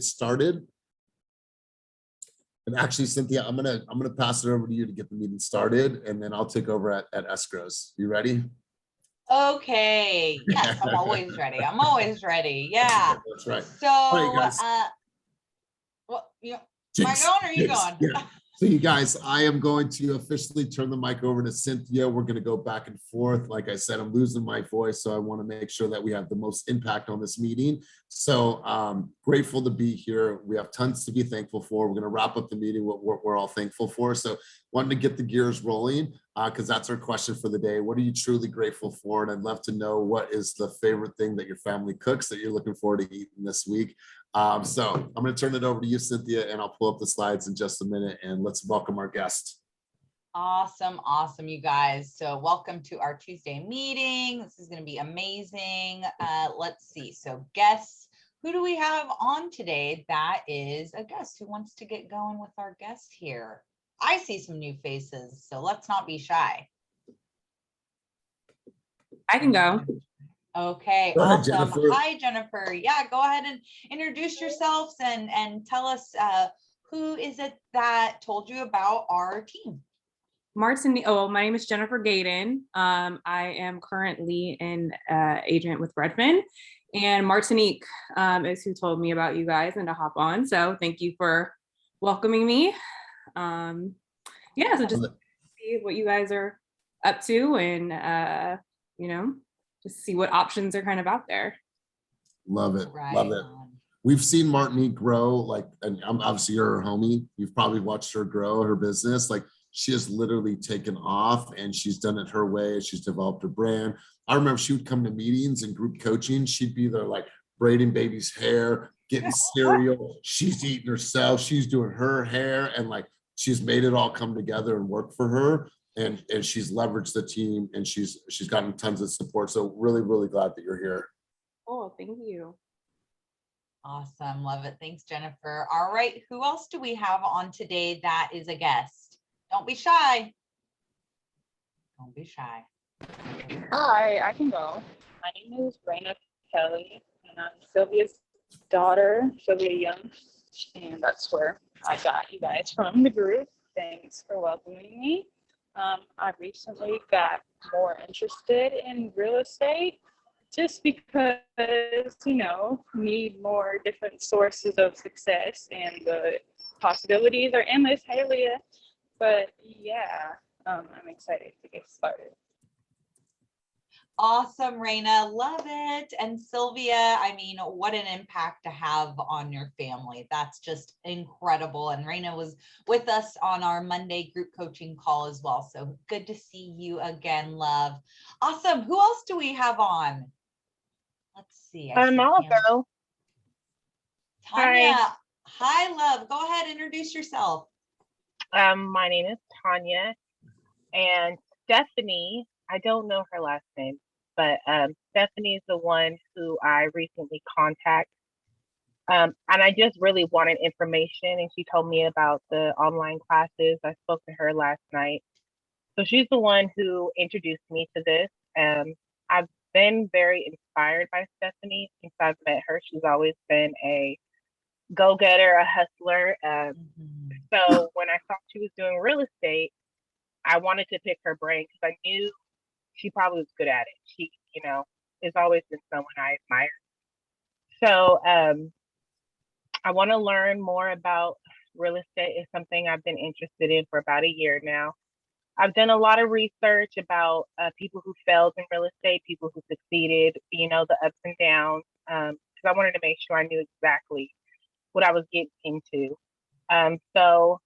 started. And actually, Cynthia, I'm gonna pass it over to you to get the meeting started, and then I'll take over at Escrows. You ready? Okay. Yes, I'm always ready. I'm always ready. Yeah. That's right. So, all right, guys. Well, you know, am I going or are you going? Yeah. So you guys, I am going to officially turn the mic over to Cynthia. We're going to go back and forth. Like I said, I'm losing my voice, so I want to make sure that we have the most impact on this meeting. So grateful to be here. We have tons to be thankful for. We're going to wrap up the meeting what we're all thankful for. So wanting to get the gears rolling because that's our question for the day. What are you truly grateful for? And I'd love to know what is the favorite thing that your family cooks that you're looking forward to eating this week. So I'm going to turn it over to you, Cynthia, and I'll pull up the slides in just a minute, and let's welcome our guest. Awesome, awesome, you guys. So welcome to our Tuesday meeting. This is going to be amazing. Let's see. So guests, who do we have on today? That is a guest who wants to get going with our guest here. I see some new faces, so let's not be shy. I can go. Okay, Go ahead, awesome. Jennifer. Hi, Jennifer. Yeah, go ahead and introduce yourselves and tell us who is it that told you about our team? My name is Jennifer Gayden. I am currently an agent with Redfin, and Martinique is who told me about you guys and to hop on. So thank you for welcoming me. Yeah, so just see what you guys are up to and, you know, just see what options are kind of out there. Love it. Right. Love it. We've seen Martinique grow, like, and obviously you're her homie. You've probably watched her grow her business. Like, she has literally taken off and she's done it her way. She's developed her brand. I remember she would come to meetings and group coaching. She'd be there like braiding baby's hair, getting cereal. She's eating herself. She's doing her hair, and like, she's made it all come together and work for her. And she's leveraged the team, and she's gotten tons of support. So really, really glad that you're here. Oh, thank you. Awesome. Love it. Thanks, Jennifer. All right. Who else do we have on today that is a guest? Don't be shy. Don't be shy. Hi, I can go. My name is Raina Kelly, and I'm Sylvia's daughter, Sylvia Young, and that's where I got you guys from the group. Thanks for welcoming me. I recently got more interested in real estate just because, you know, need more different sources of success, and the possibilities are endless. Hey, Leah. But yeah, I'm excited to get started. Awesome, Raina. Love it. And Sylvia, I mean, what an impact to have on your family. That's just incredible. And Raina was with us on our Monday group coaching call as well. So good to see you again, love. Awesome. Who else do we have on? Let's see. I'll go. Tanya. Hi, love. Go ahead. Introduce yourself. My name is Tanya, and Stephanie, I don't know her last name, but Stephanie is the one who I recently contacted. And I just really wanted information, and she told me about the online classes. I spoke to her last night. So she's the one who introduced me to this. I've been very inspired by Stephanie since I've met her. She's always been a go-getter, a hustler. So when I saw she was doing real estate, I wanted to pick her brain because I knew she probably was good at it. She, you know, has always been someone I admire. So I want to learn more about real estate. It's something I've been interested in for about a year now. I've done a lot of research about people who failed in real estate, people who succeeded, you know, the ups and downs, because I wanted to make sure I knew exactly what I was getting into. So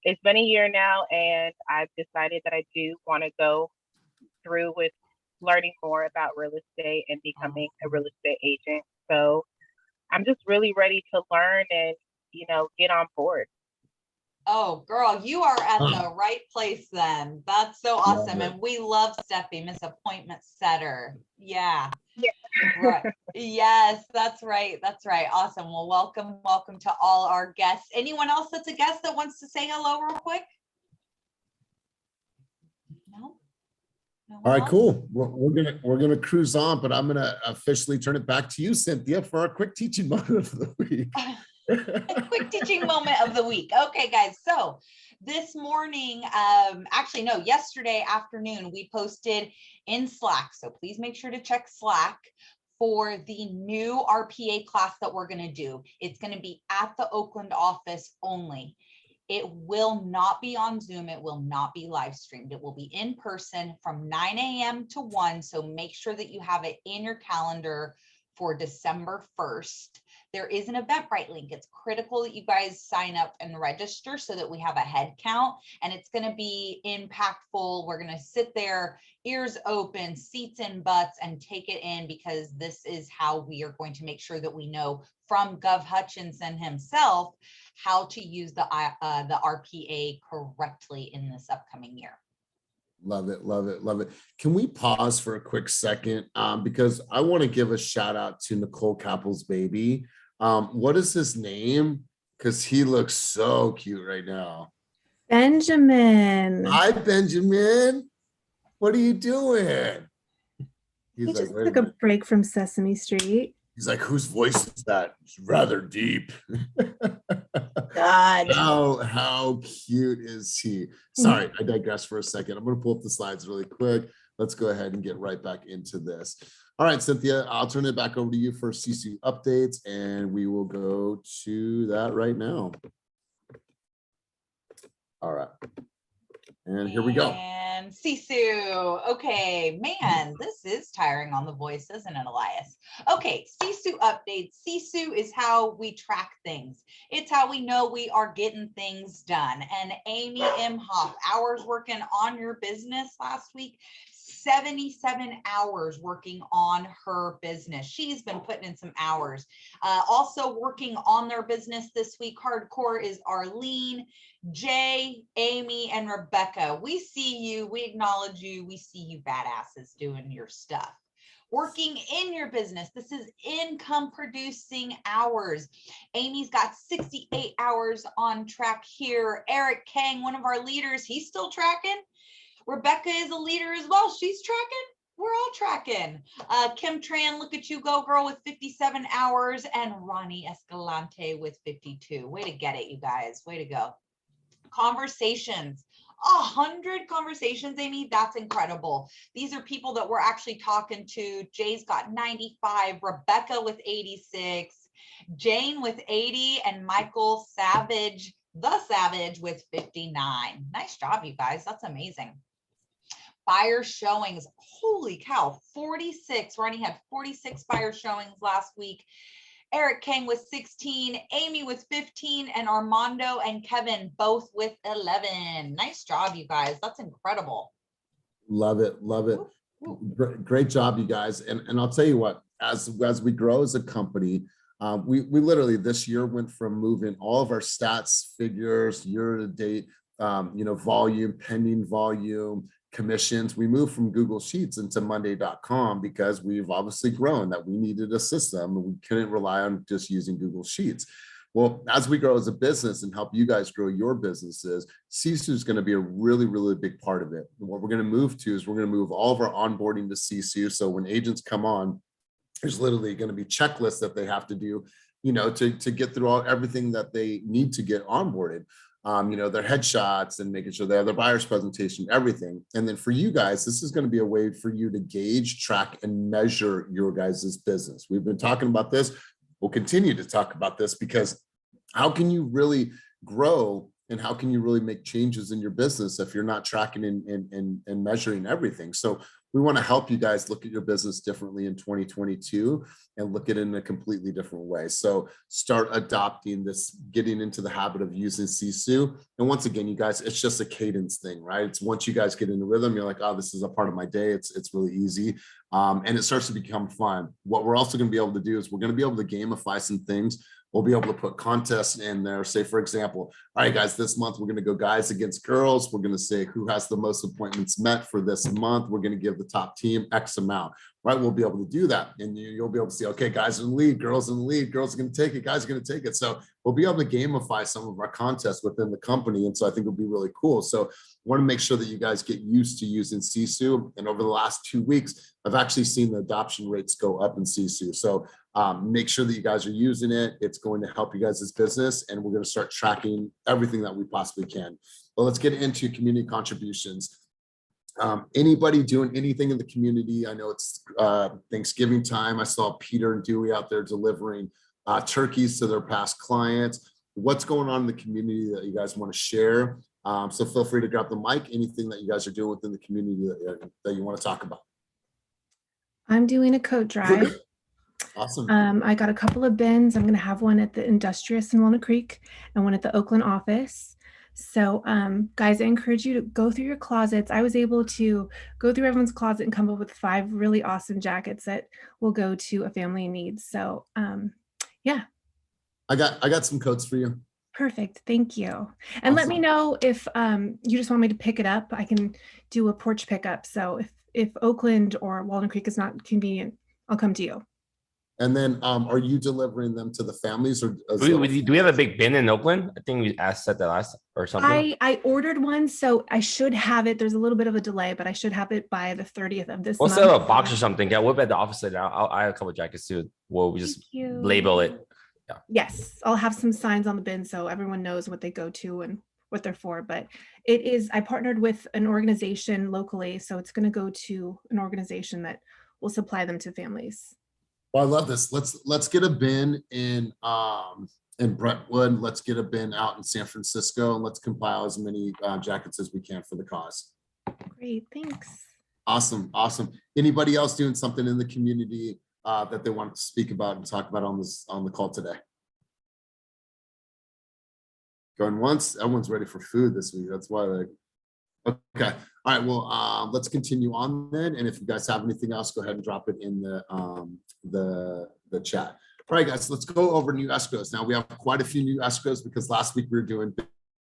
it's been a year now, and I've decided that I do want to go through with learning more about real estate and becoming a real estate agent. So I'm just really ready to learn and, you know, get on board. Oh, girl, you are at the right place then. That's so awesome. And we love Steffi, Miss Appointment Setter. Yeah. Right. Yes, that's right. That's right. Awesome. Well, welcome to all our guests. Anyone else that's a guest that wants to say hello real quick? No? All right, cool. We're gonna cruise on, but I'm gonna officially turn it back to you, Cynthia, for our quick teaching moment of the week. A quick teaching moment of the week. Okay, guys. So this morning, actually, no, yesterday afternoon, we posted in Slack. So please make sure to check Slack for the new RPA class that we're going to do. It's going to be at the Oakland office only. It will not be on Zoom. It will not be live streamed. It will be in person from 9 a.m. to 1. So make sure that you have it in your calendar for December 1st. There is an Eventbrite link. It's critical that you guys sign up and register so that we have a head count, and it's going to be impactful. We're going to sit there, ears open, seats in butts, and take it in, because this is how we are going to make sure that we know from Gov Hutchinson himself how to use the RPA correctly in this upcoming year. Love it, love it, love it. Can we pause for a quick second? Because I want to give a shout out to Nicole Cappel's baby. What is his name? Because he looks so cute right now. Benjamin. Hi, Benjamin. What are you doing? He He's just like, took a break from Sesame Street. he's like, whose voice is that? It's rather deep. God. How cute is he? Sorry, I digress for a second. I'm going to pull up the slides really quick. Let's go ahead and get right back into this. All right, Cynthia, I'll turn it back over to you for SISU updates, and we will go to that right now. All right. And here we go. And SISU. Okay, man, this is tiring on the voice, isn't it, Elias? Okay, SISU updates. SISU is how we track things. It's how we know we are getting things done. And Amy Imhoff, hours working on your business last week, 77 hours working on her business. She's been putting in some hours. Also working on their business this week, hardcore, is Arlene, Jay, Amy, and Rebecca. We see you, we acknowledge you, we see you badasses doing your stuff. Working in your business, this is income producing hours. Amy's got 68 hours on track here. Eric Kang, one of our leaders, he's still tracking. Rebecca is a leader as well. She's tracking. We're all tracking. Kim Tran, look at you go, girl, with 57 hours, and Ronnie Escalante with 52. Way to get it, you guys. Way to go. Conversations. 100 conversations, Amy. That's incredible. These are people that we're actually talking to. Jay's got 95, Rebecca with 86, Jane with 80, and Michael Savage, the Savage, with 59. Nice job, you guys. That's amazing. Buyer showings. Holy cow, 46. Ronnie had 46 buyer showings last week. Eric Kang with 16, Amy with 15, and Armando and Kevin both with 11. Nice job, you guys. That's incredible. Love it, love it. Great job, you guys. And I'll tell you what, as we grow as a company, we literally this year went from moving all of our stats, figures, year to date, volume, pending volume, commissions. We moved from Google Sheets into Monday.com because we've obviously grown, that we needed a system. We couldn't rely on just using Google Sheets. Well, as we grow as a business and help you guys grow your businesses, SISU is going to be a really, really big part of it. And what we're going to move to is we're going to move all of our onboarding to SISU. So when agents come on, there's literally going to be checklists that they have to do, to get through everything that they need to get onboarded. Their headshots and making sure they have their buyer's presentation, everything. And then for you guys, this is going to be a way for you to gauge, track, and measure your guys' business. We've been talking about this. We'll continue to talk about this, because how can you really grow and how can you really make changes in your business if you're not tracking and measuring everything? So we want to help you guys look at your business differently in 2022 and look at it in a completely different way. So start adopting this, getting into the habit of using SISU. And once again, you guys, it's just a cadence thing, right? It's once you guys get in the rhythm, you're like, oh, this is a part of my day. It's really easy. And it starts to become fun. What we're also going to be able to do is we're going to be able to gamify some things. We'll be able to put contests in there. Say, for example, all right, guys, this month we're going to go guys against girls. We're going to say who has the most appointments met for this month. We're going to give the top team X amount, right? We'll be able to do that. And you'll be able to see, okay, guys in the lead, girls in the lead, girls are going to take it, guys are going to take it. So we'll be able to gamify some of our contests within the company. And so I think it'll be really cool. So I want to make sure that you guys get used to using SISU. And over the last 2 weeks, I've actually seen the adoption rates go up in SISU. So Make sure that you guys are using it. It's going to help you guys' business, and we're going to start tracking everything that we possibly can. But let's get into community contributions. Anybody doing anything in the community? I know it's Thanksgiving time. I saw Peter and Dewey out there delivering turkeys to their past clients. What's going on in the community that you guys want to share? So feel free to grab the mic. Anything that you guys are doing within the community that you want to talk about. I'm doing a coat drive. Awesome. I got a couple of bins. I'm going to have one at the Industrious in Walnut Creek and one at the Oakland office. So guys, I encourage you to go through your closets. I was able to go through everyone's closet and come up with 5 really awesome jackets that will go to a family in need. So yeah. I got some coats for you. Perfect. Thank you. And let me know if you just want me to pick it up. I can do a porch pickup. So if Oakland or Walnut Creek is not convenient, I'll come to you. And then are you delivering them to the families, or do we have a big bin in Oakland? I think we said that last or something. I ordered one, so I should have it. There's a little bit of a delay, but I should have it by the 30th of this We'll month. set up a box or something. Yeah, we'll be at the office later. I have a couple of jackets too. We'll just label it. Yeah. Yes, I'll have some signs on the bin so everyone knows what they go to and what they're for. But it is, I partnered with an organization locally, so it's going to go to an organization that will supply them to families. Well, I love this. Let's get a bin in Brentwood. Let's get a bin out in San Francisco, and let's compile as many jackets as we can for the cause. Great, thanks. Awesome. Anybody else doing something in the community that they want to speak about and talk about on the call today? Going once. Everyone's ready for food this week. That's why okay. All right. Well, let's continue on then. And if you guys have anything else, go ahead and drop it in the chat. All right, guys, let's go over new escrows. Now we have quite a few new escrows because last week we were doing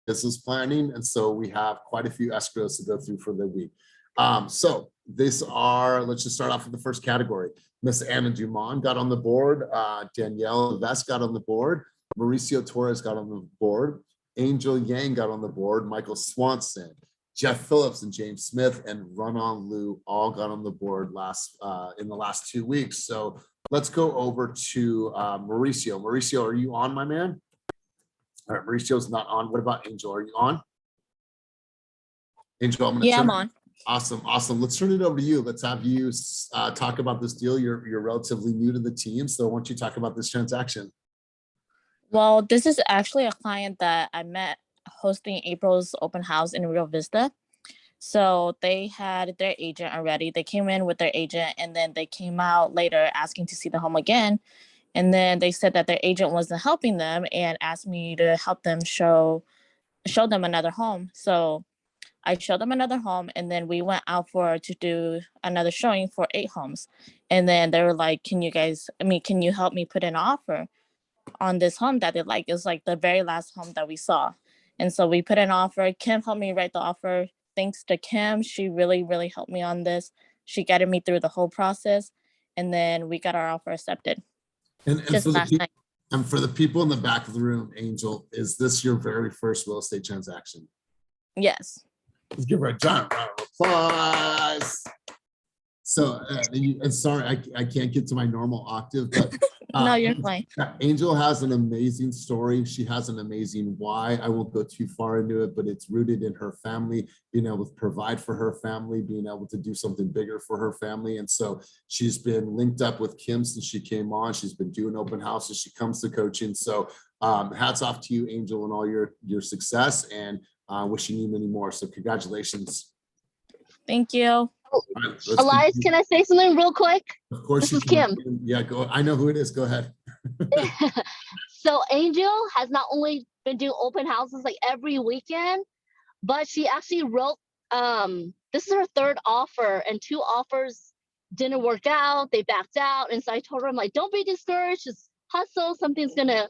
business planning. And so we have quite a few escrows to go through for the week. So these are, let's just start off with the first category. Miss Anna Dumont got on the board. Danielle Vest got on the board. Mauricio Torres got on the board. Angel Yang got on the board. Michael Swanson, Jeff Phillips, and James Smith, and Run-On Liu all got on the board in the last 2 weeks. So let's go over to Mauricio. Mauricio, are you on, my man? All right, Mauricio's not on. What about Angel? Are you on? Angel, I'm on. Awesome. Let's turn it over to you. Let's have you talk about this deal. You're relatively new to the team, so why don't you talk about this transaction? Well, this is actually a client that I met hosting April's open house in Rio Vista. So they had their agent already. They came in with their agent, and then they came out later asking to see the home again. And then they said that their agent wasn't helping them and asked me to help them show them another home. So I showed them another home, and then we went out to do another showing for 8 homes. And then they were like, can you help me put an offer on this home that they like? It was like the very last home that we saw. And so we put an offer. Kim helped me write the offer. Thanks to Kim, she really, really helped me on this. She guided me through the whole process. And then we got our offer accepted. And just last night. And for the people in the back of the room, Angel, is this your very first real estate transaction? Yes. Let's give her a giant round of applause. So, and sorry, I can't get to my normal octave, but no, you're fine. Angel has an amazing story. She has an amazing why. I won't go too far into it, but it's rooted in her family, being able to provide for her family, being able to do something bigger for her family. And so she's been linked up with Kim since she came on. She's been doing open houses. She comes to coaching. So hats off to you, Angel, and all your success, and wishing you many more. So congratulations. Thank you. Right, Elias, can I say something real quick? Of course. This is Kim. Yeah, go. I know who it is. Go ahead. So Angel has not only been doing open houses like every weekend, but she actually wrote, this is her 3rd offer, and 2 offers didn't work out. They backed out. And so I told her, I'm like, don't be discouraged. Just hustle. Something's going to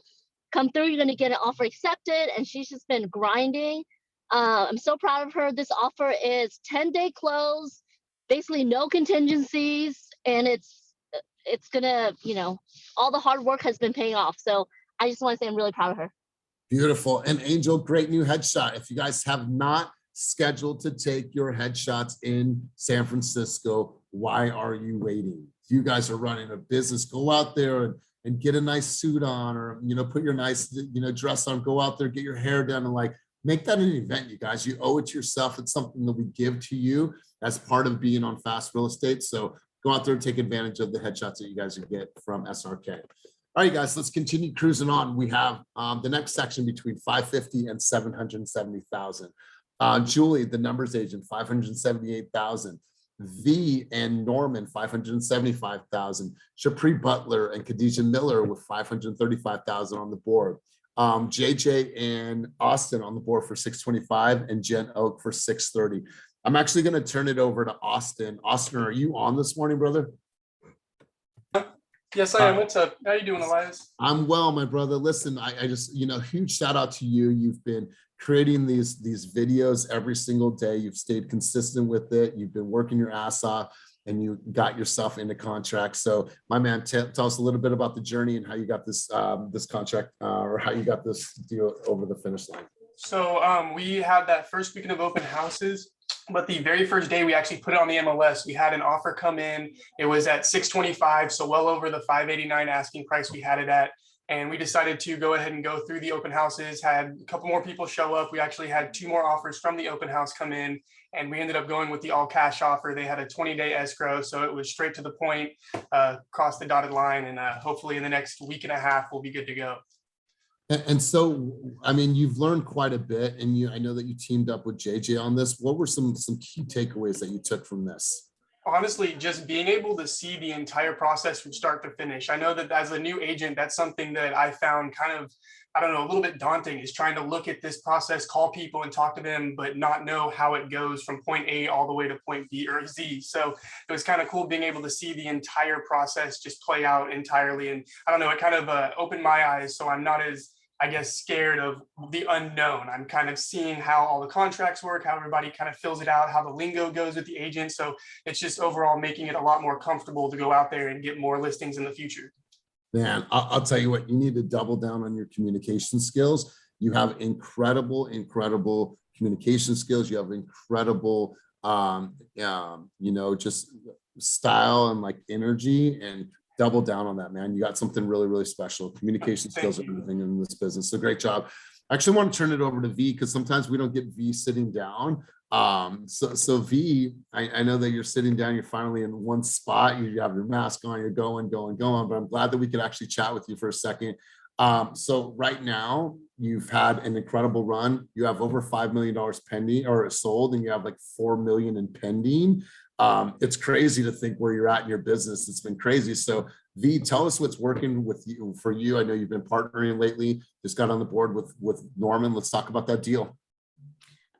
come through. You're going to get an offer accepted. And she's just been grinding. I'm so proud of her. This offer is 10-day close, basically no contingencies, and it's gonna, all the hard work has been paying off. So I just want to say I'm really proud of her. Beautiful. And Angel, great new headshot. If you guys have not scheduled to take your headshots in San Francisco, why are you waiting? You guys are running a business. Go out there and get a nice suit on, or, you know, put your nice, you know, dress on, go out there, get your hair done, and like, make that an event, you guys. You owe it to yourself. It's something that we give to you as part of being on Fast Real Estate. So go out there and take advantage of the headshots that you guys will get from SRK. All right, guys, let's continue cruising on. We have the next section between 550 and 770,000. Julie, the numbers agent, 578,000. V and Norman, 575,000. Shapri Butler and Khadijah Miller with 535,000 on the board. JJ and Austin on the board for 625, and Jen Oak for 630. I'm actually going to turn it over to Austin. Austin, are you on this morning, brother? Yes, I am. What's up? How you doing, Elias? I'm well, my brother. Listen, I just, you know, huge shout out to you. You've been creating these videos every single day. You've stayed consistent with it. You've been working your ass off, and you got yourself into contract. So my man, tell us a little bit about the journey and how you got this this contract, or how you got this deal over the finish line. So we had that first weekend of open houses, but the very first day we actually put it on the MLS, we had an offer come in. It was at 625, so well over the 589 asking price we had it at. And we decided to go ahead and go through the open houses, had a couple more people show up. We actually had 2 more offers from the open house come in, and we ended up going with the all cash offer. They had a 20-day escrow, so it was straight to the point, cross the dotted line, and hopefully in the next week and a half, we'll be good to go. And so, I mean, you've learned quite a bit, and I know that you teamed up with JJ on this. What were some key takeaways that you took from this? Honestly, just being able to see the entire process from start to finish. I know that as a new agent, that's something that I found kind of, I don't know, a little bit daunting, is trying to look at this process, call people and talk to them, but not know how it goes from point A all the way to point B or Z. So it was kind of cool being able to see the entire process just play out entirely. And I don't know, it kind of opened my eyes. So I'm not as, I guess, scared of the unknown. I'm kind of seeing how all the contracts work, how everybody kind of fills it out, how the lingo goes with the agent. So it's just overall making it a lot more comfortable to go out there and get more listings in the future. Man, I'll tell you what, you need to double down on your communication skills. You have incredible communication skills. You have incredible, you know, just style and like energy, and double down on that, man. You got something really, really special. Communication skills are everything in this business. So great job. I actually want to turn it over to V, because sometimes we don't get V sitting down. So V, I know that you're sitting down, you're finally in one spot, you have your mask on, you're going, but I'm glad that we could actually chat with you for a second. So right now you've had an incredible run. You have over $5 million pending or sold, and you have like 4 million in pending. It's crazy to think where you're at in your business. It's been crazy. So V, tell us what's working with you for you. I know you've been partnering lately, just got on the board with Norman. Let's talk about that deal.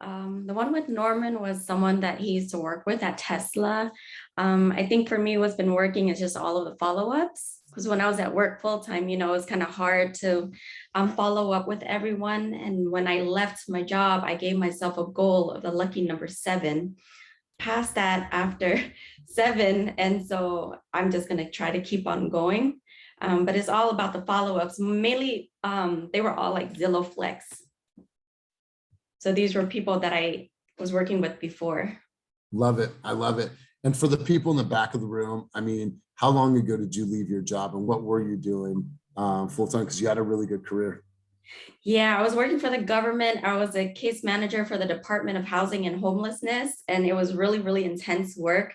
The one with Norman was someone that he used to work with at Tesla. I think for me, what's been working is just all of the follow-ups, because when I was at work full-time, you know, it was kind of hard to follow up with everyone. And when I left my job, I gave myself a goal of the lucky number 7. Past that after 7, and so I'm just going to try to keep on going, but it's all about the follow-ups. Mainly they were all like Zillow Flex, so these were people that I was working with before. Love it. I love it. And for the people in the back of the room, I mean, how long ago did you leave your job, and what were you doing full-time, because you had a really good career? Yeah, I was working for the government. I was a case manager for the Department of Housing and Homelessness, and it was really, really intense work.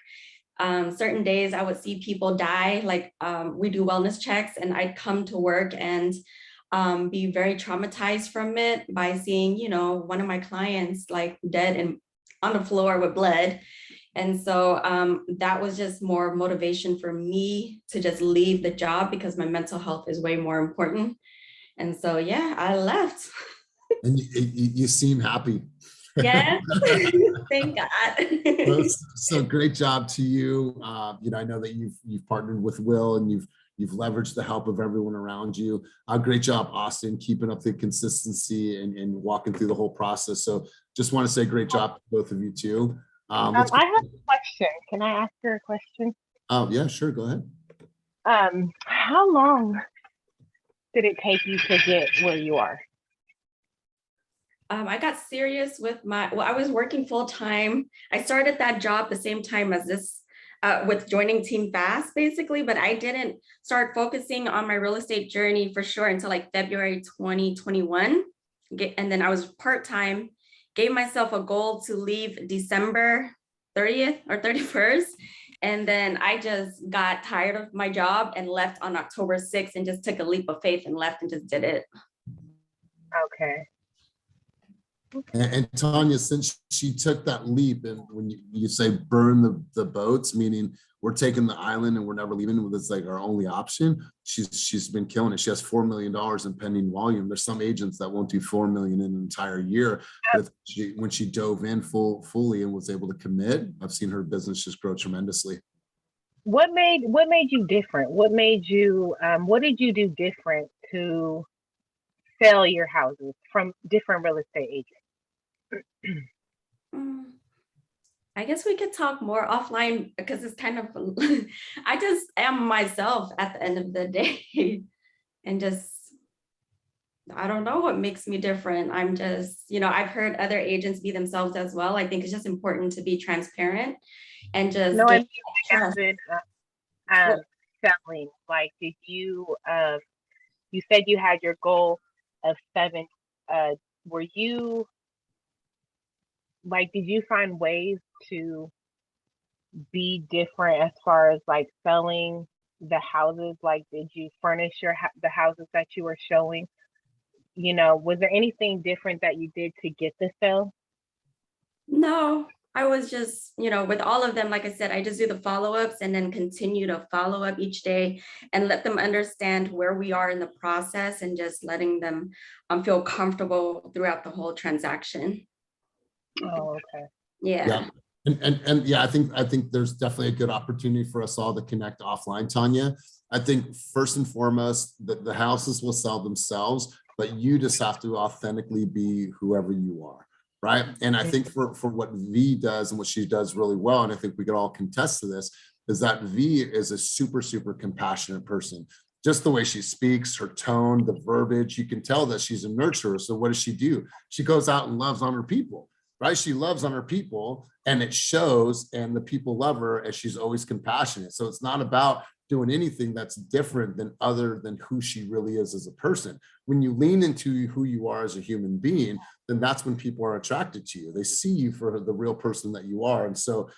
Certain days I would see people die, like we do wellness checks, and I'd come to work and be very traumatized from it by seeing, you know, one of my clients like dead and on the floor with blood. And so that was just more motivation for me to just leave the job, because my mental health is way more important. And so, yeah, I left. And you seem happy. Yes, thank God. So great job to you. You know, I know that you've partnered with Will, and you've leveraged the help of everyone around you. Great job, Austin, keeping up the consistency and walking through the whole process. So just want to say great job to both of you too. I have a question. Can I ask her a question? Yeah, sure. Go ahead. How long did it take you to get where you are? I got serious with I was working full time. I started that job the same time as this with joining Team Fast, basically, but I didn't start focusing on my real estate journey for sure until like February 2021. And then I was part-time, gave myself a goal to leave December 30th or 31st. And then I just got tired of my job and left on October 6th and just took a leap of faith and left and just did it. Okay. And Tanya, since she took that leap, and when you say burn the boats, meaning we're taking the island and we're never leaving, it's like our only option. She's been killing it. She has $4 million in pending volume. There's some agents that won't do 4 million in an entire year. When she dove in fully and was able to commit, I've seen her business just grow tremendously. What made you different? What made you what did you do different to sell your houses from different real estate agents? I guess we could talk more offline because it's kind of, I just am myself at the end of the day and just, I don't know what makes me different. I'm just, I've heard other agents be themselves as well. I think it's just important to be transparent and just. No, I mean, selling, like, did you, you said you had your goal of 7, were you, like, did you find ways to be different as far as like selling the houses? Like, did you furnish the houses that you were showing? Was there anything different that you did to get the sale? No, I was just, with all of them, like I said, I just do the follow-ups and then continue to follow up each day and let them understand where we are in the process and just letting them feel comfortable throughout the whole transaction. Oh, okay. Yeah. And yeah, I think there's definitely a good opportunity for us all to connect offline, Tanya. I think first and foremost, the houses will sell themselves, but you just have to authentically be whoever you are, right? And I think for what V does and what she does really well, and I think we could all contest to this, is that V is a super, super compassionate person. Just the way she speaks, her tone, the verbiage, you can tell that she's a nurturer. So what does she do? She goes out and loves on her people. Right? She loves on her people and it shows, and the people love her, and she's always compassionate. So it's not about doing anything that's different than other than who she really is as a person. When you lean into who you are as a human being, then that's when people are attracted to you. They see you for the real person that you are. And so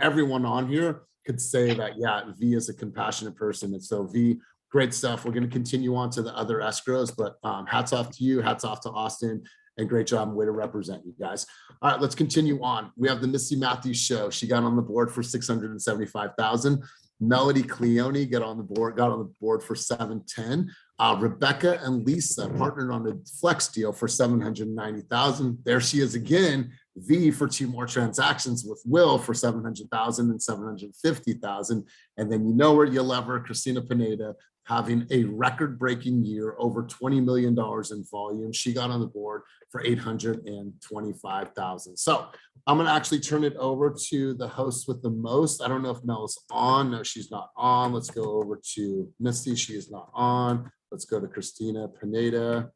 everyone on here could say that, yeah, V is a compassionate person. And so V, great stuff. We're going to continue on to the other escrows, but hats off to you, hats off to Austin. And great job, way to represent you guys. All right, let's continue on. We have the Missy Matthews show. She got on the board for 675,000. Melody Cleone got on the board for 710. Rebecca and Lisa partnered on a flex deal for 790,000. There she is again. V for 2 more transactions with Will for 700,000 and 750,000. And then where you love her, Christina Pineda, having a record-breaking year, over $20 million in volume. She got on the board for 825,000. So I'm gonna actually turn it over to the host with the most. I don't know if Mel is on. No, she's not on. Let's go over to Misty. She is not on. Let's go to Christina Pineda.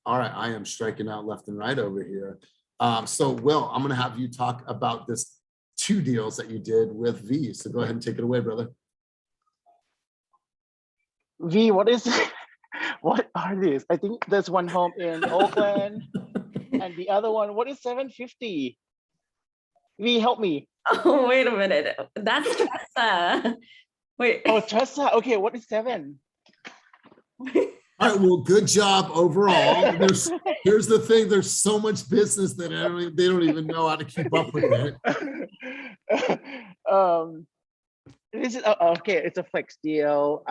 All right, I am striking out left and right over here. So Will, I'm gonna have you talk about this 2 deals that you did with V. So go ahead and take it away, brother. V, what are these? I think there's one home in Oakland and the other one, what is 750? V, help me. Oh, wait a minute. That's Tressa. Wait. Oh, Tressa. Okay, what is 7? All right, well, good job overall. Here's the thing, there's so much business that they don't even know how to keep up with it. This is okay, it's a flex deal,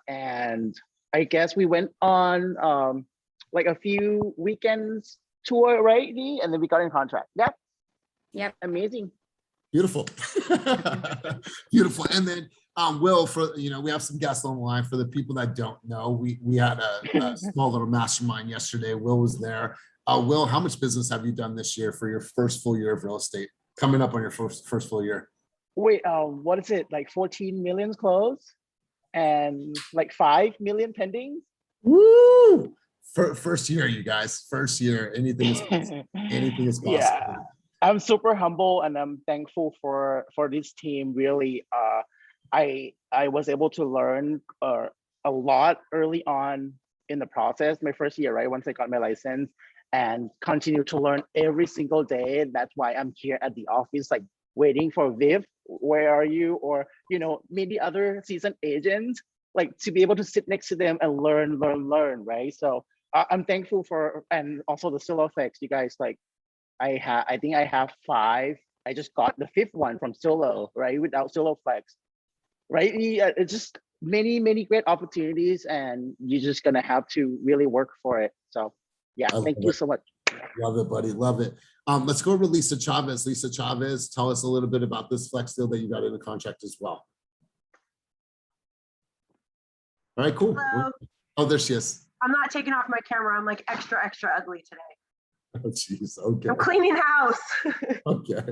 and I guess we went on like a few weekends tour, right, V? And then we got in contract. Yep. Amazing. Beautiful. Beautiful. And then Will, for we have some guests on the line. For the people that don't know, we had a small little mastermind yesterday. Will was there. Will, how much business have you done this year for your first full year of real estate, coming up on your first full year? Wait, what is it, like 14 million closed and like 5 million pending? Woo! First year, you guys. First year, anything is possible. Anything is possible. Yeah. I'm super humble and I'm thankful for this team. Really, I was able to learn a lot early on in the process. My first year, right, once I got my license, and continue to learn every single day. That's why I'm here at the office, like waiting for Viv. Where are you? Or maybe other seasoned agents, like to be able to sit next to them and learn, right? So I'm thankful for, and also the solo effects, you guys. Like I think I have 5. I just got the 5th one from solo, right? Without solo flex, right? It's just many great opportunities, and you're just gonna have to really work for it. So yeah, thank you so much. Love it, buddy. Love it. Let's go over to Lisa Chavez. Lisa Chavez, tell us a little bit about this flex deal that you got in the contract as well. All right, cool. Hello. Oh, there she is. I'm not taking off my camera. I'm like extra ugly today. Oh, jeez. Okay. I'm cleaning the house. Okay.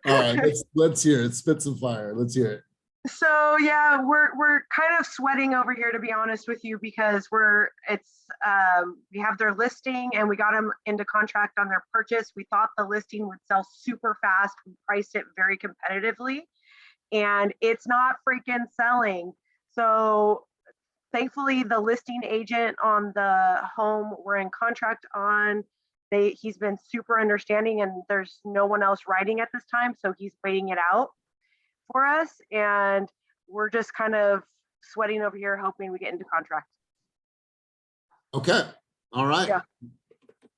All right. Let's hear it. Spit some fire. Let's hear it. So yeah, we're kind of sweating over here, to be honest with you, because we have their listing and we got them into contract on their purchase. We thought the listing would sell super fast. We priced it very competitively, and it's not freaking selling. So thankfully, the listing agent on the home we're in contract on, he's been super understanding, and there's no one else writing at this time, so he's waiting it out for us, and we're just kind of sweating over here, hoping we get into contract. Okay. All right. Yeah.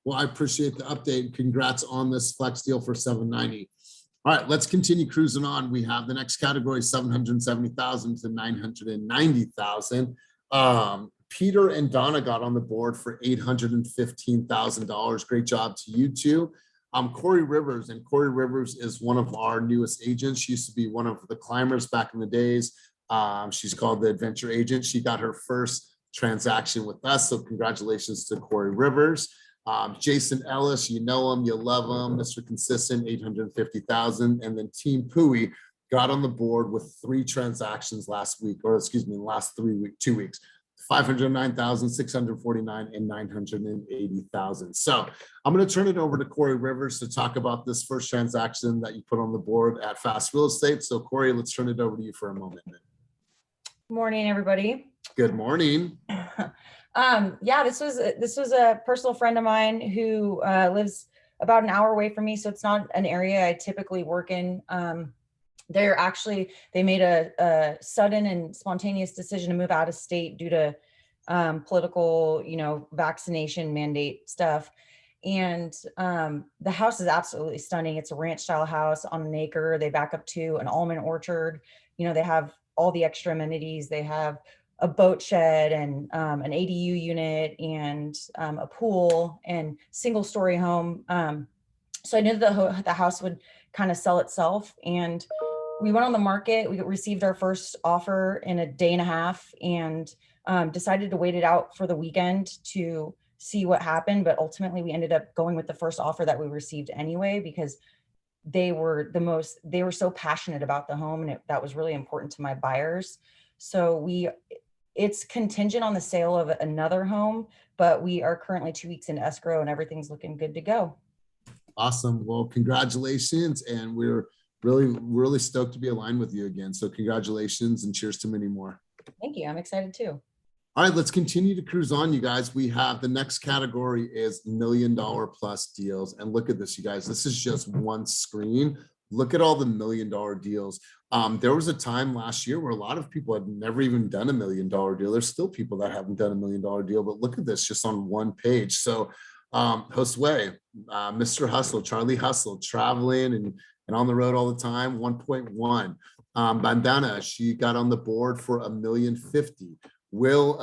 Well, I appreciate the update. Congrats on this flex deal for 790. All right, let's continue cruising on. We have the next category, 770,000 to 990,000. Peter and Donna got on the board for $815,000. Great job to you two. Corey Rivers, and Corey Rivers is one of our newest agents. She used to be one of the climbers back in the days. She's called the Adventure Agent. She got her first transaction with us, so congratulations to Corey Rivers. Jason Ellis, you know him, you love him, Mr. Consistent, 850,000. And then Team Pui got on the board with 3 transactions last week, or excuse me, last 2 weeks. 509,000, 649, and 980,000. So I'm going to turn it over to Corey Rivers to talk about this first transaction that you put on the board at Fast Real Estate. So Corey, let's turn it over to you for a moment. Good morning, everybody. Good morning. Yeah, this was a personal friend of mine who lives about an hour away from me, so it's not an area I typically work in. They made a sudden and spontaneous decision to move out of state due to political, vaccination mandate stuff. And the house is absolutely stunning. It's a ranch style house on an acre. They back up to an almond orchard. They have all the extra amenities. They have a boat shed and an ADU unit and a pool and single story home. So I knew the house would kind of sell itself, and we went on the market. We received our first offer in a day and a half, and decided to wait it out for the weekend to see what happened. But ultimately we ended up going with the first offer that we received anyway, because they were so passionate about the home, and that was really important to my buyers. So it's contingent on the sale of another home, but we are currently 2 weeks into escrow and everything's looking good to go. Awesome. Well, congratulations. And we're really stoked to be aligned with you again. So congratulations and cheers to many more. Thank you. I'm excited too. All right, let's continue to cruise on, you guys. We have the next category is $1 million plus deals. And look at this, you guys. This is just one screen. Look at all the $1 million deals. There was a time last year where a lot of people had never even done $1 million deal. There's still people that haven't done $1 million deal, but look at this just on one page. So Josue, Mr. Hustle, Charlie Hustle, traveling and on the road all the time, 1.1. Bandana, she got on the board for $1,050,000. Will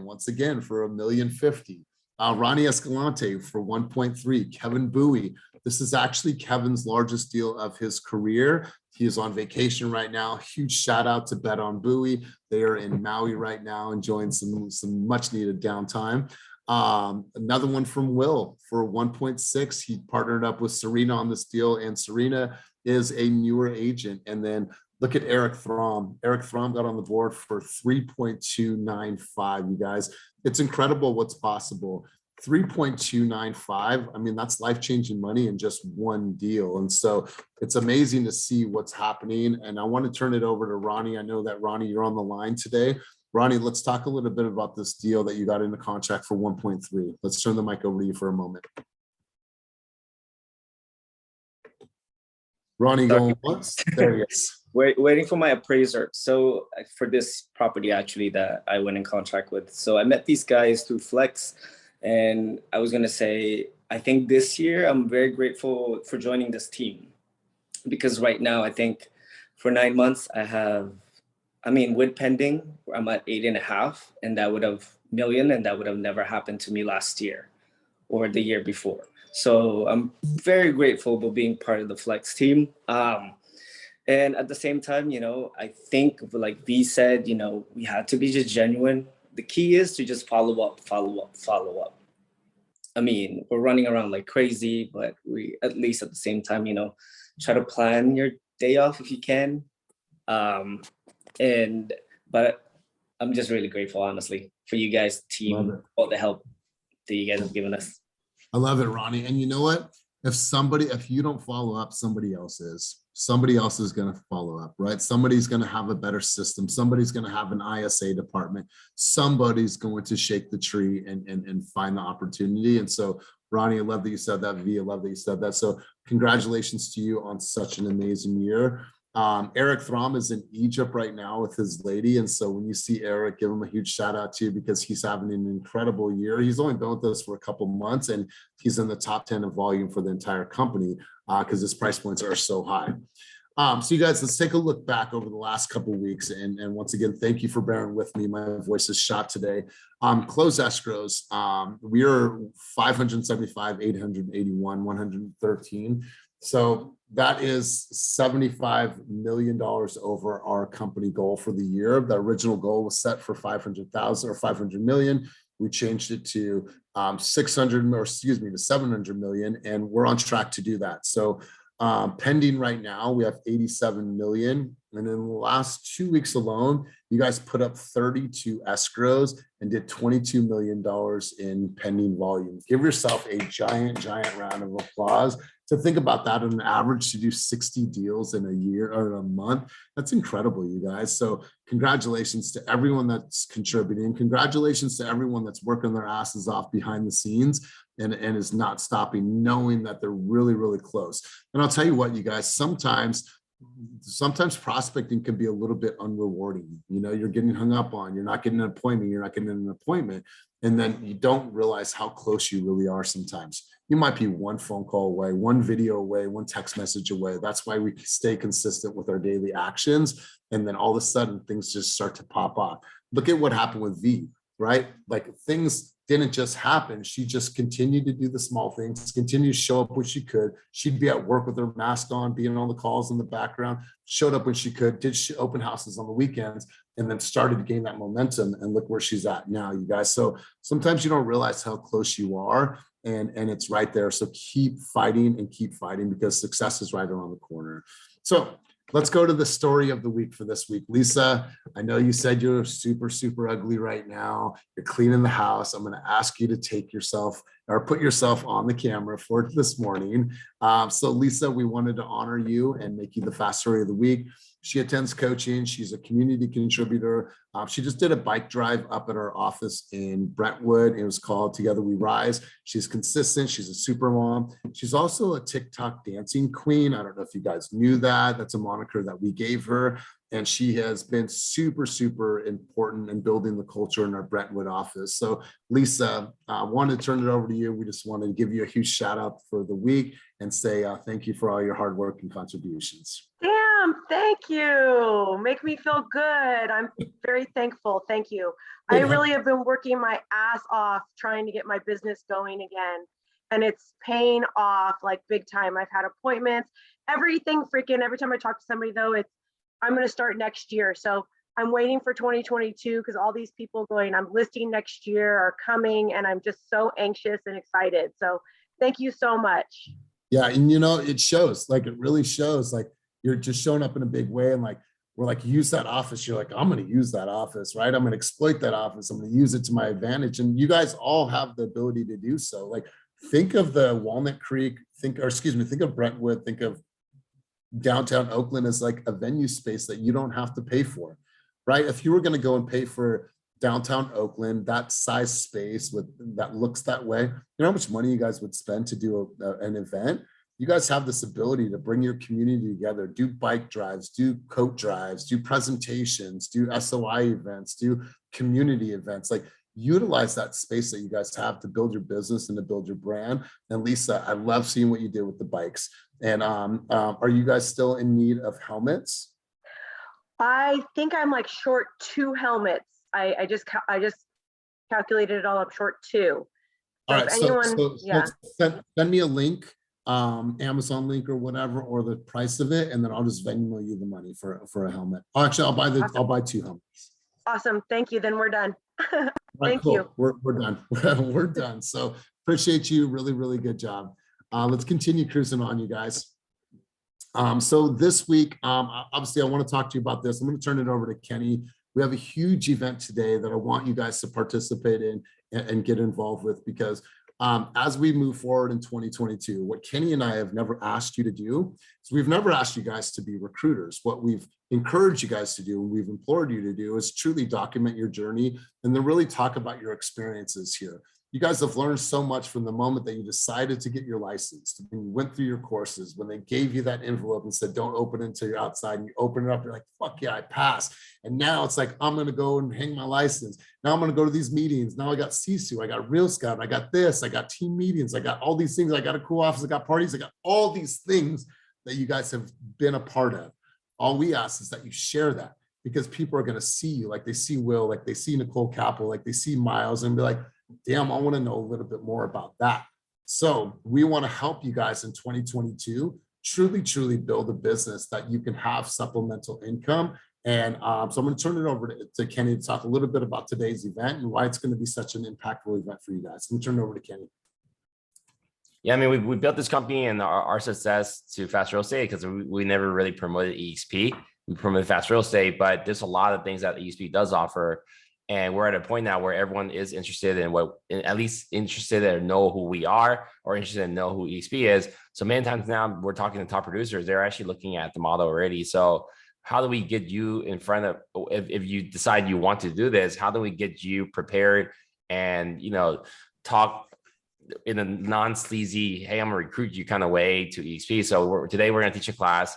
once again for $1,050,000. Ronnie Escalante for 1.3. Kevin Bowie. This is actually Kevin's largest deal of his career. He is on vacation right now. Huge shout out to Bet on Bowie. They are in Maui right now, enjoying some much needed downtime. Another one from Will for 1.6. He partnered up with Serena on this deal, and Serena is a newer agent. And then look at Eric Throm. Eric Throm got on the board for 3.295, you guys. It's incredible what's possible. 3.295. I mean, that's life-changing money in just one deal. And so it's amazing to see what's happening. And I want to turn it over to Ronnie. I know that Ronnie, you're on the line today. Ronnie, let's talk a little bit about this deal that you got in the contract for 1.3. Let's turn the mic over to you for a moment. Ronnie, going once? There he is. Waiting for my appraiser. So for this property actually that I went in contract with. So I met these guys through Flex, and I was gonna say, I think this year I'm very grateful for joining this team, because right now I think for 9 months with pending, I'm at 8.5, and that would have never happened to me last year or the year before. So I'm very grateful for being part of the Flex team. And at the same time, I think like V said, we had to be just genuine. The key is to just follow up. I mean, we're running around like crazy, but we at least at the same time, try to plan your day off if you can. But I'm just really grateful, honestly, for you guys, team, all the help that you guys have given us. I love it, Ronnie. And you know what? If you don't follow up, somebody else is. Somebody else is going to follow up, right? Somebody's going to have a better system. Somebody's going to have an ISA department. Somebody's going to shake the tree and find the opportunity. And so, Ronnie, I love that you said that. V, I love that you said that. So congratulations to you on such an amazing year. Eric Throm is in Egypt right now with his lady. And so when you see Eric, give him a huge shout out to you, because he's having an incredible year. He's only been with us for a couple months, and he's in the top 10 of volume for the entire company because his price points are so high. So you guys, let's take a look back over the last couple of weeks. And once again, thank you for bearing with me. My voice is shot today. Closed escrows. We are 575, 881, 113. So that is $75 million over our company goal for the year. The original goal was set for 500,000 or 500 million. We changed it to 700 million, and we're on track to do that. So pending right now, we have 87 million. And in the last 2 weeks alone, you guys put up 32 escrows and did $22 million in pending volume. Give yourself a giant round of applause. To think about that, on an average, to do 60 deals in a year or a month, that's incredible, you guys. So congratulations to everyone that's contributing. Congratulations to everyone that's working their asses off behind the scenes and is not stopping, knowing that they're really, really close. And I'll tell you what, you guys, sometimes prospecting can be a little bit unrewarding. You're getting hung up on, you're not getting an appointment, and then you don't realize how close you really are sometimes. You might be one phone call away, one video away, one text message away. That's why we stay consistent with our daily actions. And then all of a sudden things just start to pop off. Look at what happened with V, right? Like, things didn't just happen. She just continued to do the small things, continued to show up when she could. She'd be at work with her mask on, being on the calls in the background, showed up when she could, did open houses on the weekends, and then started to gain that momentum. And look where she's at now, you guys. So sometimes you don't realize how close you are, and it's right there. So keep fighting because success is right around the corner. So let's go to the story of the week for this week. Lisa, I know you said you're super ugly right now. You're cleaning the house. I'm going to ask you to put yourself on the camera for this morning. So Lisa, we wanted to honor you and make you the fast story of the week. She attends coaching. She's a community contributor. She just did a bike drive up at our office in Brentwood. It was called Together We Rise. She's consistent. She's a super mom. She's also a TikTok dancing queen. I don't know if you guys knew that. That's a moniker that we gave her. And she has been super important in building the culture in our Brentwood office. So Lisa, I want to turn it over to you. We just wanted to give you a huge shout out for the week and say thank you for all your hard work and contributions. Damn, thank you. Make me feel good. I'm very thankful. Thank you. I really have been working my ass off trying to get my business going again. And it's paying off like big time. I've had appointments, everything freaking, every time I talk to somebody though, I'm going to start next year. So I'm waiting for 2022 because all these people going, I'm listing next year are coming, and I'm just so anxious and excited. So thank you so much. Yeah. And it shows, like, it really shows, like, you're just showing up in a big way. And like, we're like, use that office. You're like, I'm going to use that office, right? I'm going to exploit that office. I'm going to use it to my advantage. And you guys all have the ability to do so. Like, think of the Walnut Creek, think of Brentwood, think of downtown Oakland as like a venue space that you don't have to pay for, right? If you were going to go and pay for downtown Oakland, that size space with that looks that way, you know how much money you guys would spend to do an event? You guys have this ability to bring your community together, do bike drives, do coat drives, do presentations, do SOI events, do community events, like utilize that space that you guys have to build your business and to build your brand. And Lisa, I love seeing what you did with the bikes. And are you guys still in need of helmets? I think I'm like short 2 helmets. I just calculated it all up, short 2. All right, so yeah. send me a link, Amazon link or whatever, or the price of it, and then I'll just Venmo you the money for a helmet. Oh, actually, I'll buy 2 helmets. Awesome, thank you. Then we're done. Right, Thank cool. you. We're done. We're done. So appreciate you. Really, really good job. Let's continue cruising on, you guys. So this week, obviously, I want to talk to you about this. I'm going to turn it over to Kenny. We have a huge event today that I want you guys to participate in and get involved with, because as we move forward in 2022, what Kenny and I have never asked you to do is we've never asked you guys to be recruiters. What we've encouraged you guys to do, and we've implored you to do, is truly document your journey and then really talk about your experiences here. You guys have learned so much from the moment that you decided to get your license, when you went through your courses, when they gave you that envelope and said, don't open it until you're outside, and you open it up, you're like, fuck yeah, I passed. And now it's like, I'm going to go and hang my license. Now I'm going to go to these meetings. Now I got SISU, I got Real Scout, I got this, I got team meetings, I got all these things. I got a cool office, I got parties, I got all these things that you guys have been a part of. All we ask is that you share that, because people are going to see you like they see Will, like they see Nicole Capel, like they see Miles, and be like, damn, I want to know a little bit more about that. So we want to help you guys in 2022 truly build a business that you can have supplemental income. And so I'm going to turn it over to Kenny to talk a little bit about today's event and why it's going to be such an impactful event for you guys. I'm going to turn it over to Kenny. Yeah, I mean, we built this company and our success to fast real estate because we never really promoted EXP. We promoted fast real estate, but there's a lot of things that EXP does offer. And we're at a point now where everyone is interested in at least interested in know who we are, or interested in know who EXP is. So many times now we're talking to top producers, they're actually looking at the model already. So how do we get you in front of, if you decide you want to do this, how do we get you prepared and, talk in a non-sleazy, hey, I'm gonna recruit you kind of way to EXP. So today we're gonna teach a class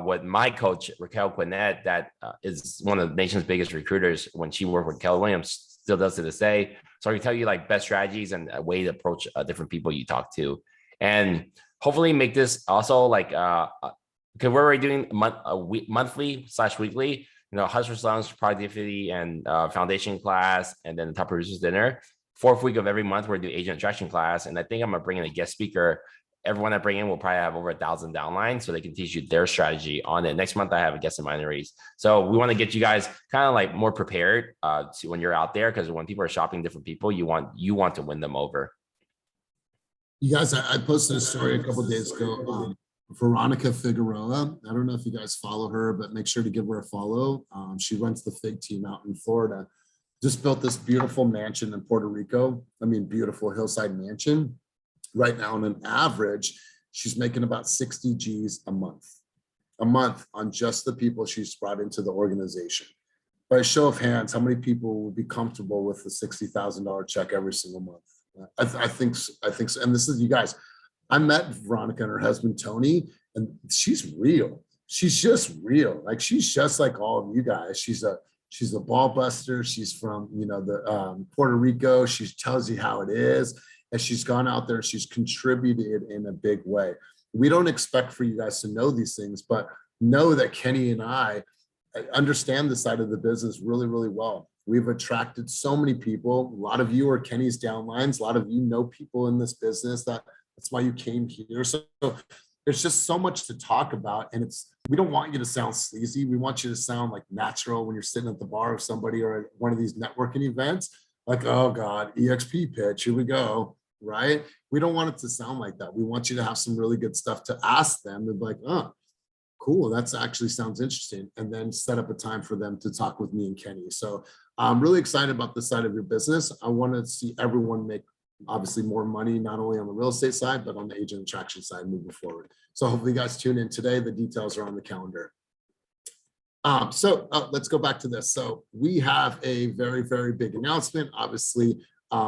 with my coach, Raquel Quinet, that is one of the nation's biggest recruiters. When she worked with Keller Williams, still does to this day. So I can tell you like best strategies and a way to approach different people you talk to, and hopefully make this also like because we're already doing monthly/weekly, Hustlers Lounge, Productivity and Foundation class, and then the Top Producers Dinner. 4th week of every month, we're doing Agent Attraction class, and I think I'm gonna bring in a guest speaker. Everyone I bring in will probably have over 1,000 downlines, so they can teach you their strategy on it. Next month, I have a guest in minories. So we want to get you guys kind of like more prepared to when you're out there, because when people are shopping different people, you want to win them over. You guys, I posted a story a couple of days ago. Veronica Figueroa. I don't know if you guys follow her, but make sure to give her a follow. She runs the FIG team out in Florida. Just built this beautiful mansion in Puerto Rico. I mean, beautiful hillside mansion. Right now, on an average, she's making about 60 G's a month on just the people she's brought into the organization. By a show of hands, how many people would be comfortable with a $60,000 check every single month? I think so. And this is, you guys, I met Veronica and her husband, Tony, and she's real. She's just real. Like, she's just like all of you guys. She's a ball buster. She's from, the Puerto Rico. She tells you how it is. And she's gone out there, she's contributed in a big way. We don't expect for you guys to know these things, but know that Kenny and I understand the side of the business really, really well. We've attracted so many people. A lot of you are Kenny's downlines. A lot of you know people in this business. That's why you came here. So there's just so much to talk about. And we don't want you to sound sleazy. We want you to sound like natural when you're sitting at the bar of somebody or at one of these networking events. Like, oh God, EXP pitch, here we go, right? We don't want it to sound like that. We want you to have some really good stuff to ask them and be like, oh, cool. That's actually sounds interesting. And then set up a time for them to talk with me and Kenny. So I'm really excited about this side of your business. I want to see everyone make obviously more money, not only on the real estate side, but on the agent attraction side moving forward. So hopefully you guys tune in today. The details are on the calendar. Let's go back to this. So we have a very, very big announcement. Obviously,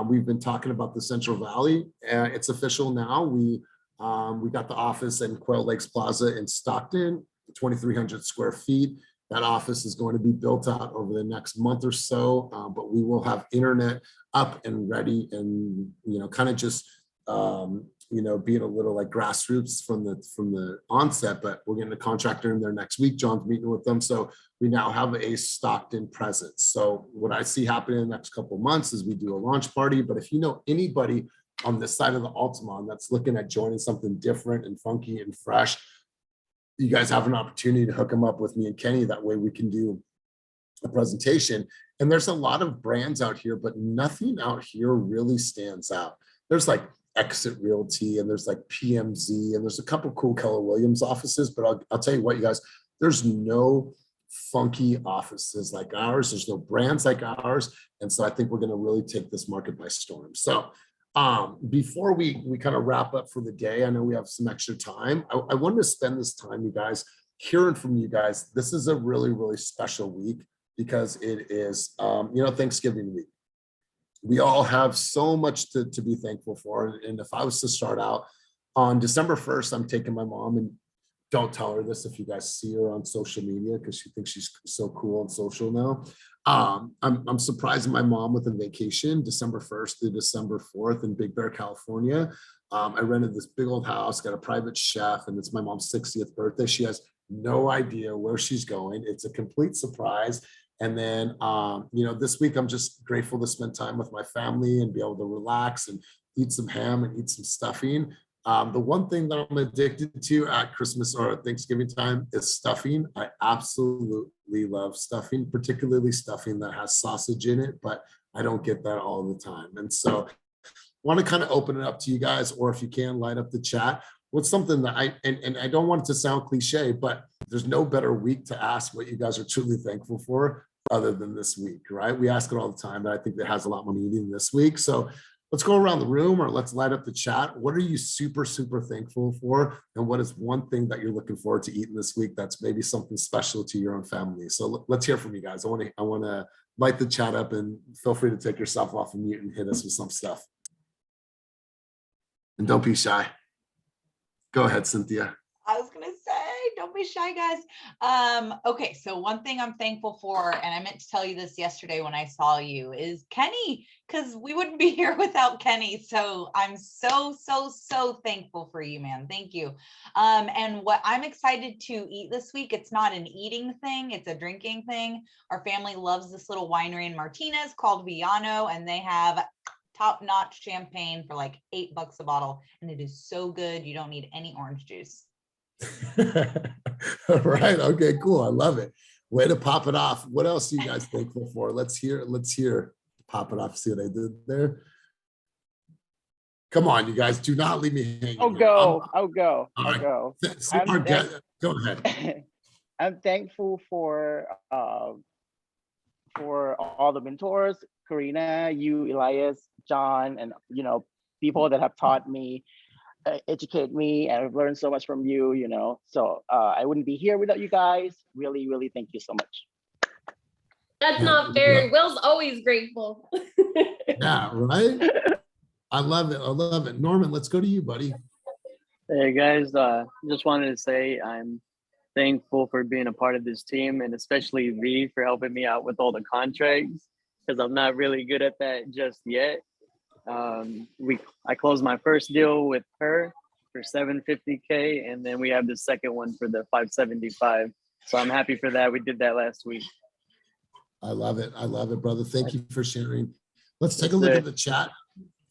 we've been talking about the Central Valley. It's official now. We got the office in Quail Lakes Plaza in Stockton, 2,300 square feet. That office is going to be built out over the next month or so, but we will have internet up and ready, and kind of just being a little like grassroots from the onset. But we're getting a contractor in there next week. John's meeting with them, so we now have a Stockton presence. So what I see happening in the next couple of months is we do a launch party. But if you know anybody on this side of the Altamont that's looking at joining something different and funky and fresh, you guys have an opportunity to hook them up with me and Kenny. That way we can do a presentation. And there's a lot of brands out here, but nothing out here really stands out. There's like Exit Realty, and there's like PMZ, and there's a couple cool Keller Williams offices, but I'll tell you what, you guys, there's no funky offices like ours. There's no brands like ours. And so I think we're going to really take this market by storm. So before we kind of wrap up for the day, I know we have some extra time. I wanted to spend this time, you guys, hearing from you guys. This is a really, really special week because it is, Thanksgiving week. We all have so much to be thankful for. And if I was to start out on December 1st, I'm taking my mom, and don't tell her this if you guys see her on social media, because she thinks she's so cool on social now. I'm surprising my mom with a vacation December 1st through December 4th in Big Bear, California. I rented this big old house, got a private chef, and it's my mom's 60th birthday. She has no idea where she's going. It's a complete surprise. And then, this week I'm just grateful to spend time with my family and be able to relax and eat some ham and eat some stuffing. The one thing that I'm addicted to at Christmas or Thanksgiving time is stuffing. I absolutely love stuffing, particularly stuffing that has sausage in it, but I don't get that all the time. And so I want to kind of open it up to you guys, or if you can, light up the chat. What's something that I don't want it to sound cliche, but there's no better week to ask what you guys are truly thankful for other than this week, right? We ask it all the time, but I think that has a lot more meaning this week. So let's go around the room, or let's light up the chat. What are you super, super thankful for? And what is one thing that you're looking forward to eating this week that's maybe something special to your own family? So let's hear from you guys. I want to light the chat up, and feel free to take yourself off of mute and hit us with some stuff. And don't be shy. Go ahead, Cynthia. I was gonna say, don't be shy, guys. Okay, so one thing I'm thankful for, and I meant to tell you this yesterday when I saw you, is Kenny, because we wouldn't be here without Kenny. So I'm so thankful for you, man. Thank you. And what I'm excited to eat this week, it's not an eating thing, it's a drinking thing. Our family loves this little winery in Martinez called Villano, and they have top-notch champagne for like $8 a bottle, and it is so good. You don't need any orange juice. All right. Okay, cool. I love it. Way to pop it off. What else are you guys thankful for? Let's hear. Pop it off. See what I did there? Come on, you guys. Do not leave me hanging. I'll go. Go ahead. I'm thankful for all the mentors, Karina, you, Elias, John, and people that have taught me, educate me, and I've learned so much from you. So I wouldn't be here without you guys. Really, thank you so much. That's not fair. Will's always grateful. Yeah, right. I love it. Norman, let's go to you, buddy. Hey guys, just wanted to say I'm thankful for being a part of this team, and especially V for helping me out with all the contracts, because I'm not really good at that just yet. I closed my first deal with her for $750K, and then we have the second one for the $575. So I'm happy for that. We did that last week. I love it, brother. Thank you for sharing. Let's take a look at the chat.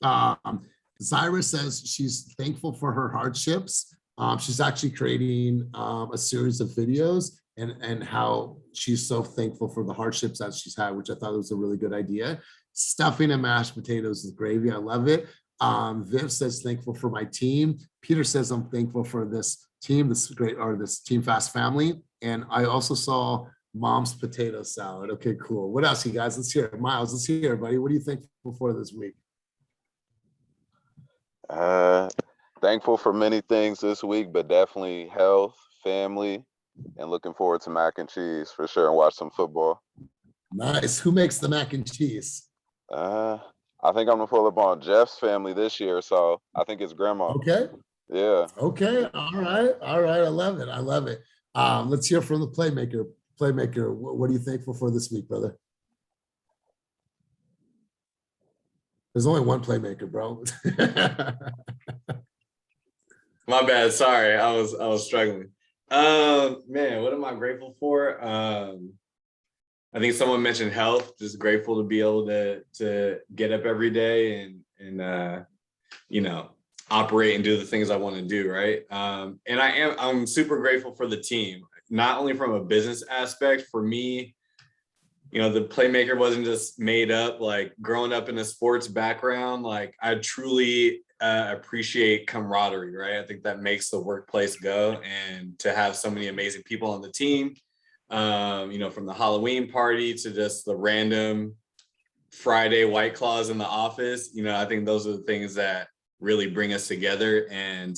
Zyra says she's thankful for her hardships. She's actually creating a series of videos and how she's so thankful for the hardships that she's had, which I thought was a really good idea. Stuffing and mashed potatoes with gravy. I love it. Viv says thankful for my team. Peter says I'm thankful for this team, this great, or this Team Fast family. And I also saw Mom's potato salad. Okay, cool. What else, you guys? Let's hear it. Miles, let's hear it, buddy. What do you think for this week? Thankful for many things this week, but definitely health, family, and looking forward to mac and cheese for sure and watch some football. Nice. Who makes the mac and cheese? I think I'm gonna pull up on Jeff's family this year, so I think it's grandma. Okay. Yeah. Okay. All right. All right. I love it. I love it. Let's hear from the playmaker. Playmaker, what are you thankful for this week, brother? There's only one playmaker, bro. My bad. Sorry, I was struggling. Man, what am I grateful for? I think someone mentioned health. Just grateful to be able to get up every day and you know, operate and do the things I want to do, right? And I'm super grateful for the team, not only from a business aspect. For me, you know, the playmaker wasn't just made up. Like growing up in a sports background, like I truly appreciate camaraderie, right? I think that makes the workplace go, and to have so many amazing people on the team, you know, from the Halloween party to just the random Friday White Claws in the office, you know, I think those are the things that really bring us together. And,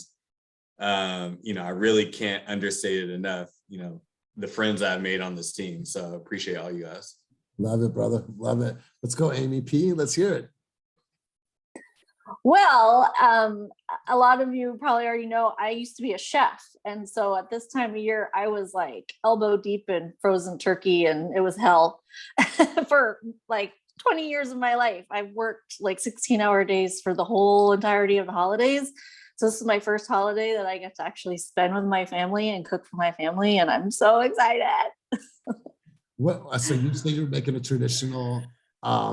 you know, I really can't understate it enough, you know, the friends I've made on this team. So appreciate all you guys. Love it, brother. Love it. Let's go, Amy P. Let's hear it. Well, a lot of you probably already know I used to be a chef. And so at this time of year, I was like elbow deep in frozen turkey, and it was hell for like 20 years of my life. I've worked like 16-hour days for the whole entirety of the holidays. So this is my first holiday that I get to actually spend with my family and cook for my family. And I'm so excited. What, so you say you're making a traditional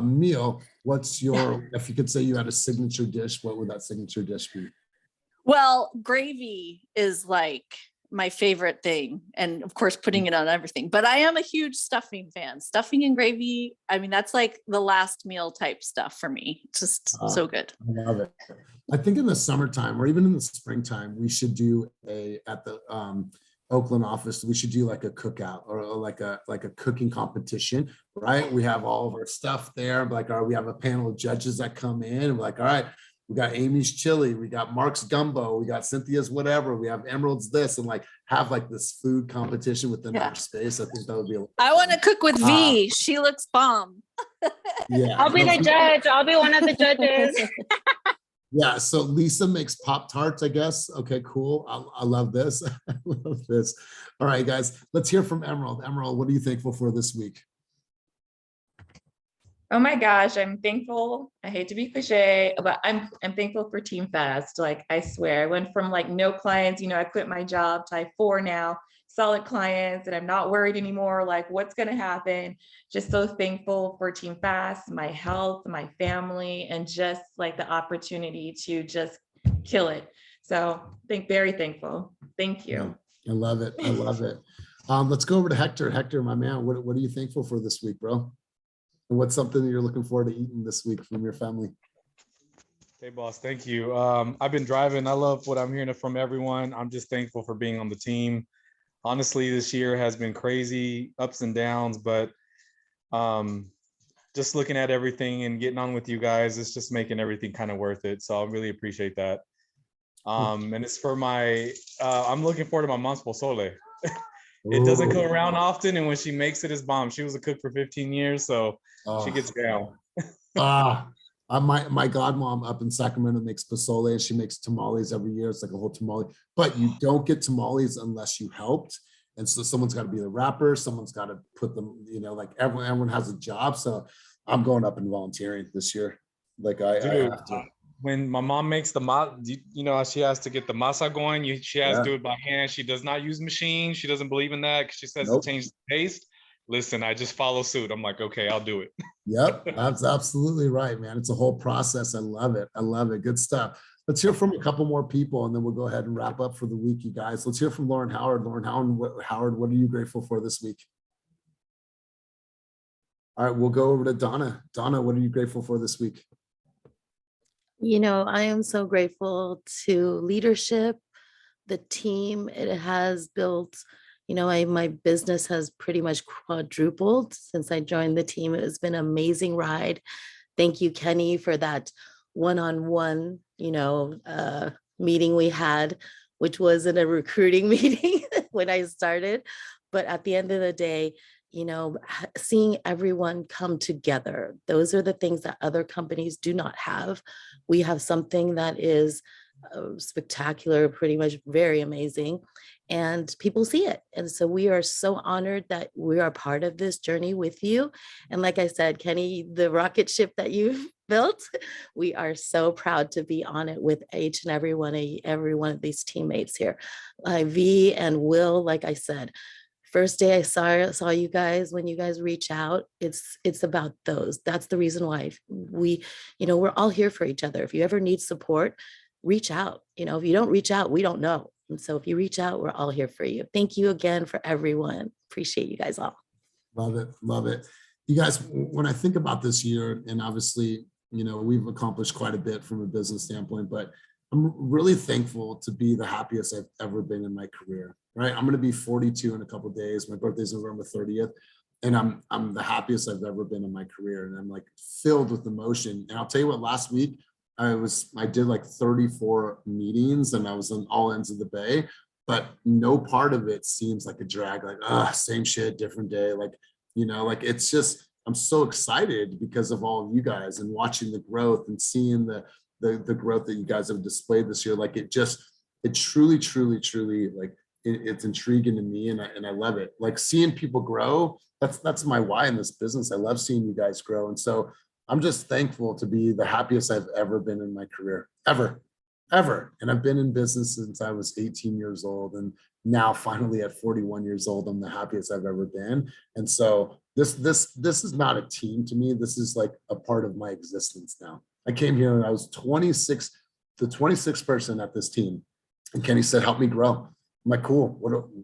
meal. What's your, if you could say you had a signature dish, what would that signature dish be? Well, gravy is like my favorite thing. And of course, putting it on everything. But I am a huge stuffing fan. Stuffing and gravy, I mean, that's like the last meal type stuff for me. Just so good. I love it. I think in the summertime or even in the springtime, we should do at the Oakland office, we should do like a cookout or like a cooking competition, right? We have all of our stuff there. Like, we have a panel of judges that come in and we're like, all right, we got Amy's chili, we got Mark's gumbo, we got Cynthia's whatever, we have Emerald's this, and like have like this food competition within our space. I think that would be. I want to cook with V. She looks bomb. Yeah, I'll be the judge. I'll be one of the judges. Yeah, so Lisa makes Pop-Tarts, I guess. Okay, cool. I love this. I love this. All right, guys, let's hear from Emerald. Emerald, what are you thankful for this week? Oh my gosh, I'm thankful. I hate to be cliche, but I'm thankful for Team Fast. Like, I swear, I went from like no clients, you know, I quit my job to I have 4 now, solid clients, and I'm not worried anymore. Like, what's going to happen? Just so thankful for Team Fast, my health, my family, and just like the opportunity to just kill it. So very thankful. Thank you. I love it. I love it. Let's go over to Hector. Hector, my man, what are you thankful for this week, bro? And what's something that you're looking forward to eating this week from your family? Hey, boss. Thank you. I've been driving. I love what I'm hearing from everyone. I'm just thankful for being on the team. Honestly, this year has been crazy, ups and downs, but just looking at everything and getting on with you guys, it's just making everything kind of worth it. So I really appreciate that. And it's for my, I'm looking forward to my mom's pozole. It doesn't come around often, and when she makes it, it's bomb. She was a cook for 15 years, so she gets down. My godmom up in Sacramento makes pozole, and she makes tamales every year. It's like a whole tamale, but you don't get tamales unless you helped. And so someone's got to be the wrapper. Someone's got to put them, you know, like everyone has a job. So I'm going up and volunteering this year. Like I have to. When my mom makes the you know, she has to get the masa going. She has to do it by hand. She does not use machines. She doesn't believe in that because she says it changes the taste. Listen, I just follow suit. I'm like, okay, I'll do it. Yep, that's absolutely right, man. It's a whole process. I love it. I love it. Good stuff. Let's hear from a couple more people, and then we'll go ahead and wrap up for the week, you guys. Let's hear from Lauren Howard. Lauren Howard, what are you grateful for this week? All right, we'll go over to Donna. Donna, what are you grateful for this week? You know, I am so grateful to leadership, the team it has built. You know, my business has pretty much quadrupled since I joined the team. It has been an amazing ride. Thank you, Kenny, for that one-on-one, meeting we had, which wasn't a recruiting meeting when I started. But at the end of the day, seeing everyone come together, those are the things that other companies do not have. We have something that is spectacular, pretty much very amazing, and people see it. And so we are so honored that we are part of this journey with you. And like I said, Kenny, the rocket ship that you've built, we are so proud to be on it with each and every one of these teammates here. V and Will, like I said, first day I saw you guys, when you guys reach out, it's about those. That's the reason why we're all here for each other. If you ever need support, reach out. If you don't reach out, we don't know. And so if you reach out, we're all here for you. Thank you again for everyone. Appreciate you guys all. Love it. Love it. You guys, when I think about this year, and obviously, we've accomplished quite a bit from a business standpoint, but I'm really thankful to be the happiest I've ever been in my career, right? I'm going to be 42 in a couple of days. My birthday's November 30th. And I'm the happiest I've ever been in my career. And I'm like filled with emotion. And I'll tell you what, last week, I did like 34 meetings and I was on all ends of the bay, but no part of it seems like a drag, like, same shit, different day. It's just, I'm so excited because of all of you guys and watching the growth and seeing the growth that you guys have displayed this year. Like it truly, like it's intriguing to me and I love it. Like seeing people grow, that's my why in this business. I love seeing you guys grow. And so I'm just thankful to be the happiest I've ever been in my career, ever. And I've been in business since I was 18 years old. And now finally at 41 years old, I'm the happiest I've ever been. And so this is not a team to me. This is like a part of my existence now. I came here and I was the 26th person at this team. And Kenny said, help me grow. I'm like, cool.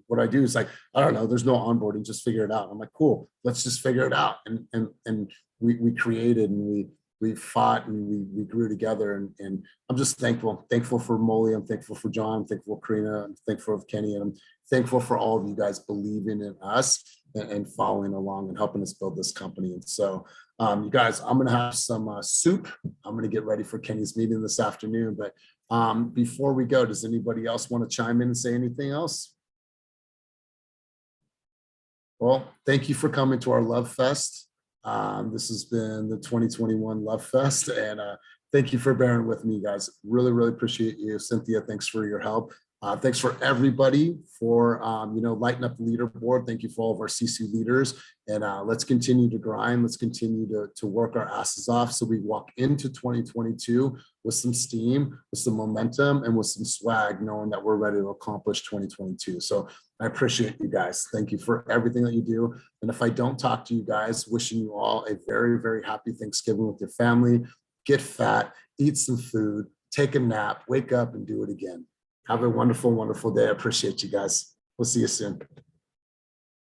What I do is like, I don't know, there's no onboarding, just figure it out. I'm like, cool, let's just figure it out. And we created and we fought and we grew together. And I'm just thankful for Molly. I'm thankful for John. I'm thankful for Karina. I'm thankful for Kenny. And I'm thankful for all of you guys believing in us and following along and helping us build this company. And so you guys, I'm going to have some soup. I'm going to get ready for Kenny's meeting this afternoon. But before we go, does anybody else want to chime in and say anything else? Well, thank you for coming to our Love Fest. This has been the 2021 Love Fest, and thank you for bearing with me, guys. Really, really appreciate you. Cynthia, thanks for your help. Thanks for everybody for, lighting up the leaderboard. Thank you for all of our SISU leaders. And let's continue to grind. Let's continue to work our asses off so we walk into 2022 with some steam, with some momentum, and with some swag, knowing that we're ready to accomplish 2022. So I appreciate you guys. Thank you for everything that you do. And if I don't talk to you guys, wishing you all a very, very happy Thanksgiving with your family. Get fat, eat some food, take a nap, wake up and do it again. Have a wonderful, wonderful day. I appreciate you guys. We'll see you soon.